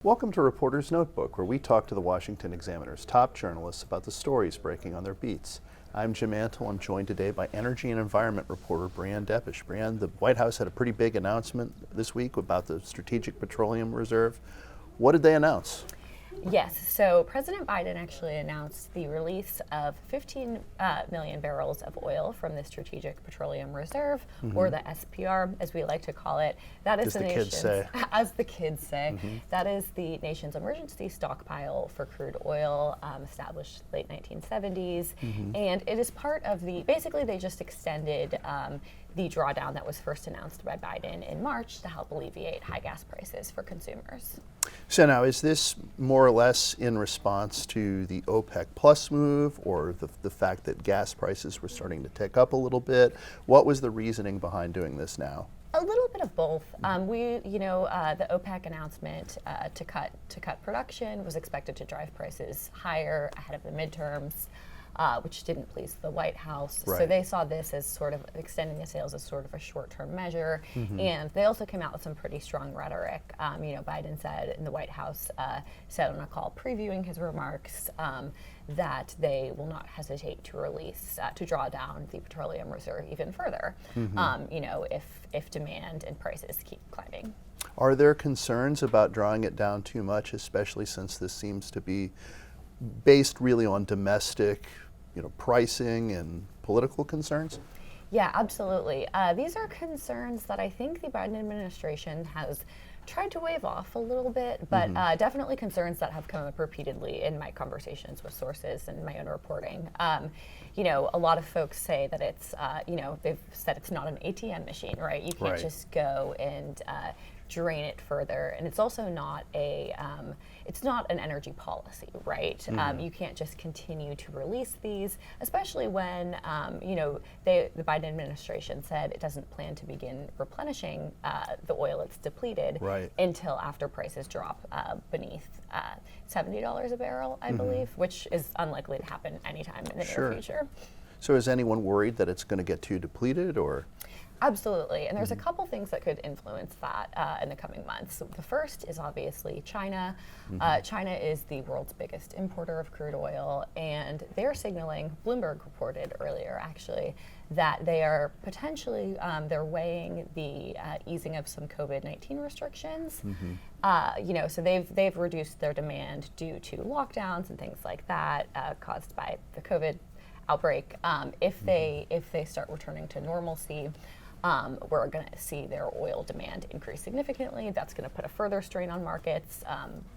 Welcome to Reporter's Notebook, where we talk to the Washington Examiner's top journalists about the stories breaking on their beats. I'm Jim Antle. I'm joined today by energy and environment reporter Breanne Deppisch. Breanne, the White House had a pretty big announcement this week about the Strategic Petroleum Reserve. What did they announce? Yes, so President Biden actually announced the release of 15 million barrels of oil from the Strategic Petroleum Reserve, or the SPR, as we like to call it. That is As the kids say. As the kids say, that is the nation's emergency stockpile for crude oil, established late 1970s, and it is part of basically they just extended the drawdown that was first announced by Biden in March to help alleviate high gas prices for consumers. So now, is this more or less in response to the OPEC Plus move, or the fact that gas prices were starting to tick up a little bit? What was the reasoning behind doing this now? A little bit of both. The OPEC announcement to cut production was expected to drive prices higher ahead of the midterms, which didn't please the White House. Right. So they saw this as sort of extending the sales as sort of a short-term measure. And they also came out with some pretty strong rhetoric. Biden said in the White House, said on a call previewing his remarks that they will not hesitate to draw down the petroleum reserve even further, if demand and prices keep climbing. Are there concerns about drawing it down too much, especially since this seems to be based really on domestic, pricing and political concerns? Yeah, absolutely. These are concerns that I think the Biden administration has tried to wave off a little bit, but definitely concerns that have come up repeatedly in my conversations with sources and my own reporting. A lot of folks say that it's, they've said it's not an ATM machine, right? You can't just go and drain it further, and it's also not it's not an energy policy, right? You can't just continue to release these, especially when the Biden administration said it doesn't plan to begin replenishing the oil it's depleted until after prices drop beneath $70 a barrel, I believe, which is unlikely to happen anytime in the near future. So is anyone worried that it's going to get too depleted, or? Absolutely, and there's a couple things that could influence that in the coming months. So the first is obviously China. China is the world's biggest importer of crude oil, and they're signaling, Bloomberg reported earlier actually, that they are potentially, they're weighing the easing of some COVID-19 restrictions. So they've reduced their demand due to lockdowns and things like that caused by the COVID outbreak. If they start returning to normalcy, we're going to see their oil demand increase significantly. That's going to put a further strain on markets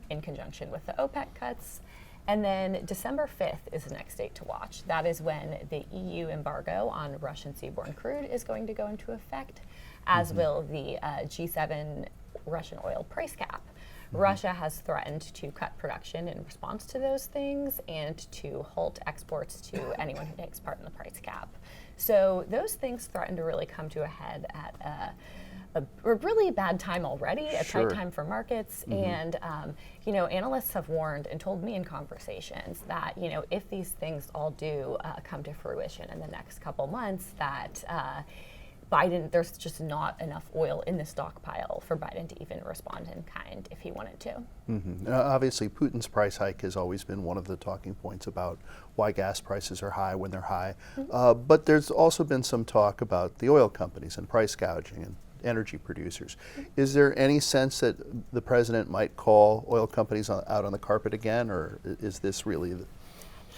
in conjunction with the OPEC cuts. And then December 5th is the next date to watch. That is when the EU embargo on Russian seaborne crude is going to go into effect, as will the G7 Russian oil price cap. Russia has threatened to cut production in response to those things and to halt exports to anyone who takes part in the price cap. So those things threaten to really come to a head at a really bad time already, a tight time for markets. And, analysts have warned and told me in conversations that, if these things all do come to fruition in the next couple months, that there's just not enough oil in the stockpile for Biden to even respond in kind if he wanted to. Obviously, Putin's price hike has always been one of the talking points about why gas prices are high when they're high. But there's also been some talk about the oil companies and price gouging and energy producers. Is there any sense that the president might call oil companies out on the carpet again, or is this really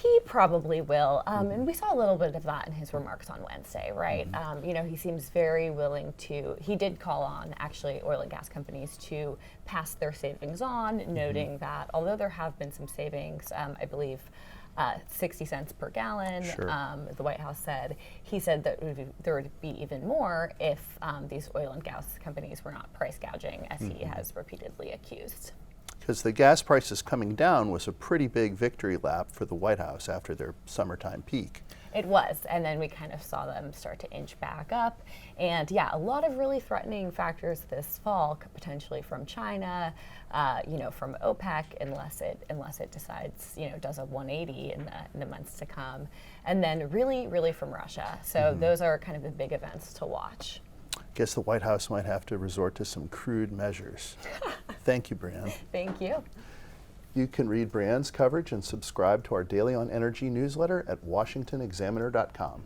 He probably will, and we saw a little bit of that in his remarks on Wednesday, right? He seems very willing to, he did call on actually oil and gas companies to pass their savings on, noting that although there have been some savings, I believe 60 cents per gallon, the White House said, he said that there would be even more if these oil and gas companies were not price gouging, as he has repeatedly accused. Because the gas prices coming down was a pretty big victory lap for the White House after their summertime peak. It was, and then we kind of saw them start to inch back up. And yeah, a lot of really threatening factors this fall, potentially from China, from OPEC, unless it decides, does a 180 in the months to come, and then really from Russia. So those are kind of the big events to watch. Guess the White House might have to resort to some crude measures. Thank you, Breanne. Thank you. You can read Breanne's coverage and subscribe to our Daily on Energy newsletter at washingtonexaminer.com.